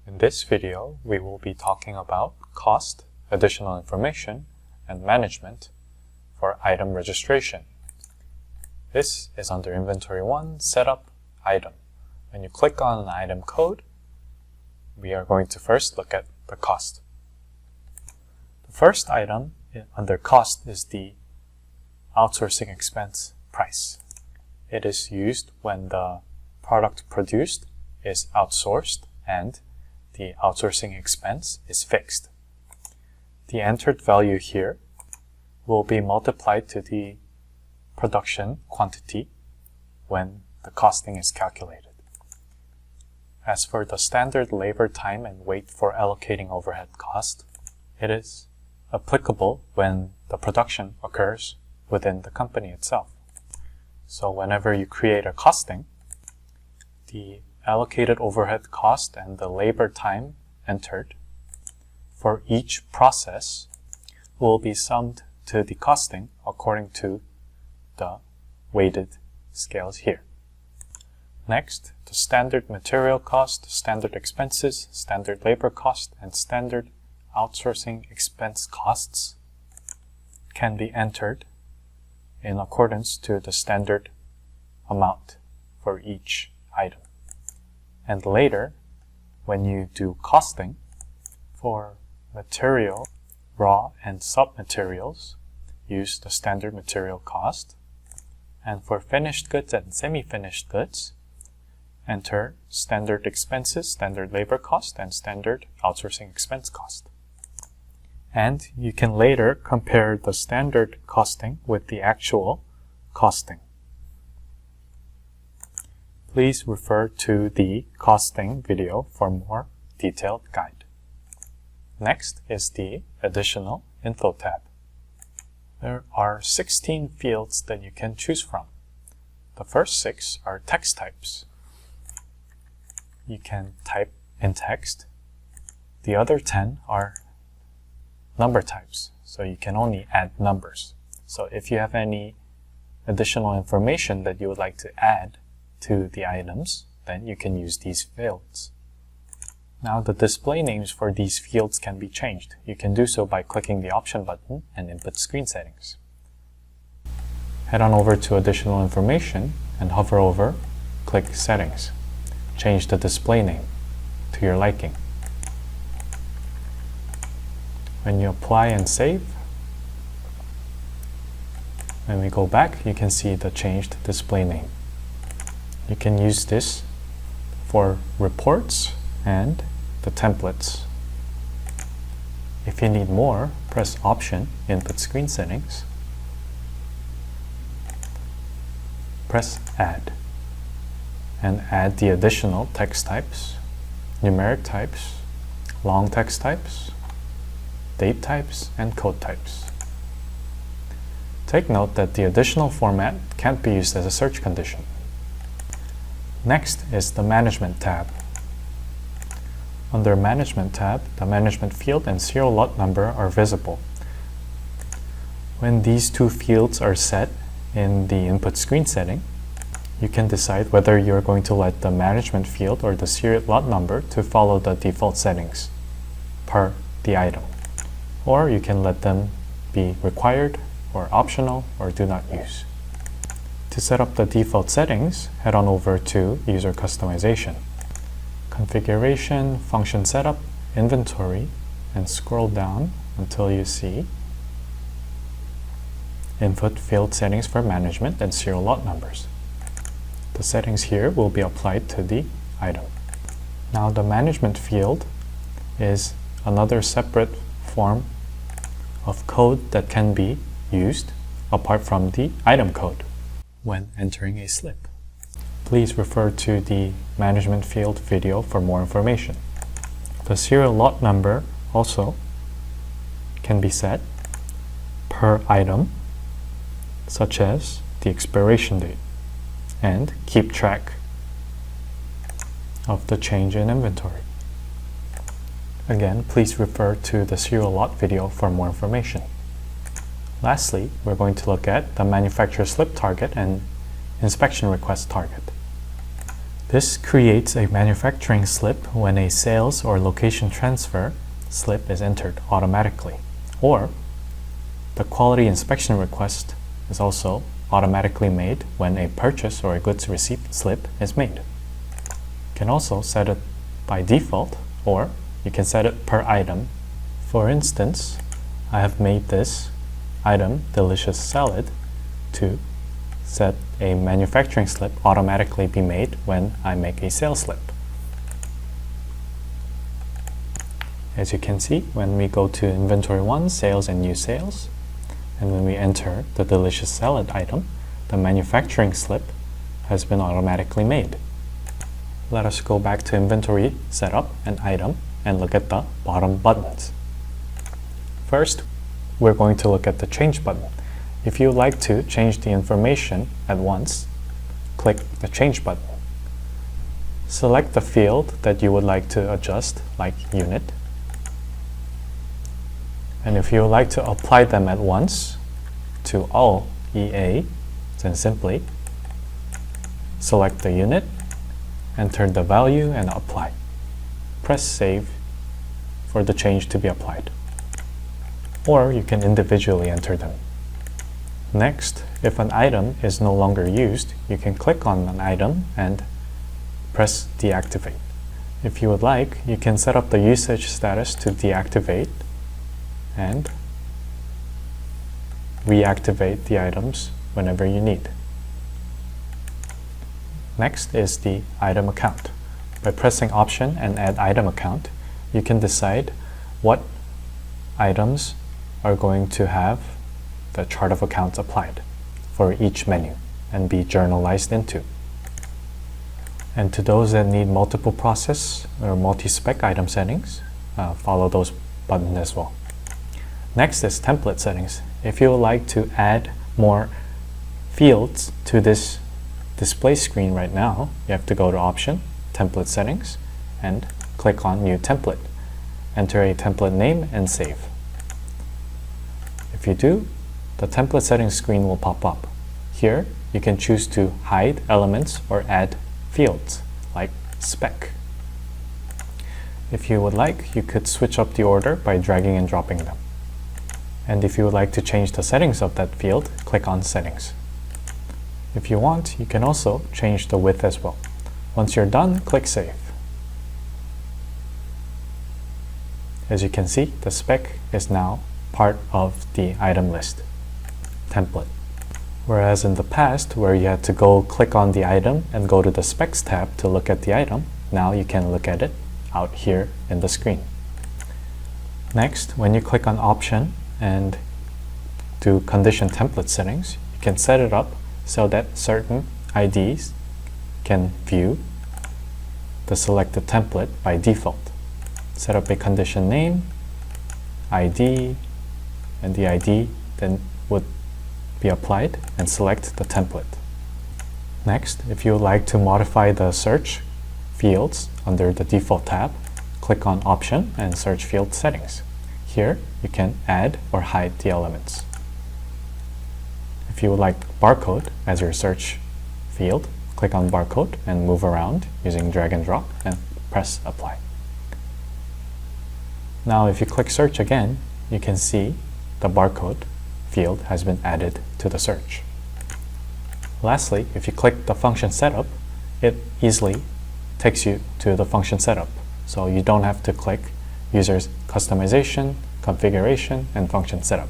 In this video, we will be talking about cost, additional information, and management for item registration. This is under Inventory 1, Setup, Item. When you click on an item code, we are going to first look at the cost. The first item under cost is the outsourcing expense price. It is used when the product produced is outsourced and the outsourcing expense is fixed. The entered value here will be multiplied to the production quantity when the costing is calculated. As for the standard labor time and weight for allocating overhead cost, it is applicable when the production occurs within the company itself. So whenever you create a costing, the allocated overhead cost and the labor time entered for each process will be summed to the costing according to the weighted scales here. Next, the standard material cost, standard expenses, standard labor cost, and standard outsourcing expense costs can be entered in accordance to the standard amount for each item. And later, when you do costing for material, raw and sub-materials, use the standard material cost. And for finished goods and semi-finished goods, enter standard expenses, standard labor cost, and standard outsourcing expense cost. And you can later compare the standard costing with the actual costing. Please refer to the costing video for more detailed guide. Next is the additional info tab. There are 16 fields that you can choose from. The first 6 are text types. You can type in text. The other 10 are number types, so you can only add numbers. So if you have any additional information that you would like to add to the items, then you can use these fields. Now the display names for these fields can be changed. You can do so by clicking the option button and input screen settings. Head on over to additional information and hover over, click settings. Change the display name to your liking. When you apply and save, when we go back, you can see the changed display name. You can use this for reports and the templates. If you need more, press Option, Input Screen Settings, press Add, and add the additional text types, numeric types, long text types, date types, and code types. Take note that the additional format can't be used as a search condition. Next is the Management tab. Under Management tab, the Management field and serial lot number are visible. When these two fields are set in the input screen setting, you can decide whether you're going to let the Management field or the serial lot number to follow the default settings per the item. Or you can let them be required or optional or do not use. To set up the default settings, head on over to User Customization, Configuration, Function Setup, Inventory, and scroll down until you see Input Field Settings for Management and Serial Lot Numbers. The settings here will be applied to the item. Now the Management field is another separate form of code that can be used apart from the item code when entering a slip. Please refer to the Management field video for more information. The serial lot number also can be set per item, such as the expiration date, and keep track of the change in inventory. Again, please refer to the serial lot video for more information. Lastly, we're going to look at the manufacturer slip target and inspection request target. This creates a manufacturing slip when a sales or location transfer slip is entered automatically, or the quality inspection request is also automatically made when a purchase or a goods receipt slip is made. You can also set it by default, or you can set it per item. For instance, I have made this item, delicious salad, to set a manufacturing slip automatically be made when I make a sales slip. As you can see, when we go to inventory 1, sales and new sales, and when we enter the delicious salad item, the manufacturing slip has been automatically made. Let us go back to inventory setup and item and look at the bottom buttons. First, we're going to look at the change button. If you would like to change the information at once, click the change button. Select the field that you would like to adjust, like unit. And if you would like to apply them at once to all EA, then simply select the unit, enter the value, and apply. Press save for the change to be applied. Or you can individually enter them. Next, if an item is no longer used, you can click on an item and press deactivate. If you would like, you can set up the usage status to deactivate and reactivate the items whenever you need. Next is the item account. By pressing Option and Add Item Account, you can decide what items are going to have the chart of accounts applied for each menu and be journalized into. And to those that need multiple process or multi-spec item settings, follow those buttons as well. Next is template settings. If you would like to add more fields to this display screen right now, you have to go to Option, Template Settings, and click on New Template. Enter a template name and save. If you do, the template settings screen will pop up. Here, you can choose to hide elements or add fields, like spec. If you would like, you could switch up the order by dragging and dropping them. And if you would like to change the settings of that field, click on Settings. If you want, you can also change the width as well. Once you're done, click Save. As you can see, the spec is now part of the item list template. Whereas in the past, where you had to go click on the item and go to the Specs tab to look at the item, now you can look at it out here in the screen. Next, when you click on Option and do Condition Template Settings, you can set it up so that certain IDs can view the selected template by default. Set up a condition name, ID, and the ID then would be applied and select the template. Next, if you would like to modify the search fields under the default tab, click on Option and Search Field Settings. Here, you can add or hide the elements. If you would like barcode as your search field, click on barcode and move around using drag and drop and press apply. Now if you click search again, you can see the barcode field has been added to the search. Lastly, if you click the function setup, it easily takes you to the function setup. So you don't have to click users customization, configuration, and function setup.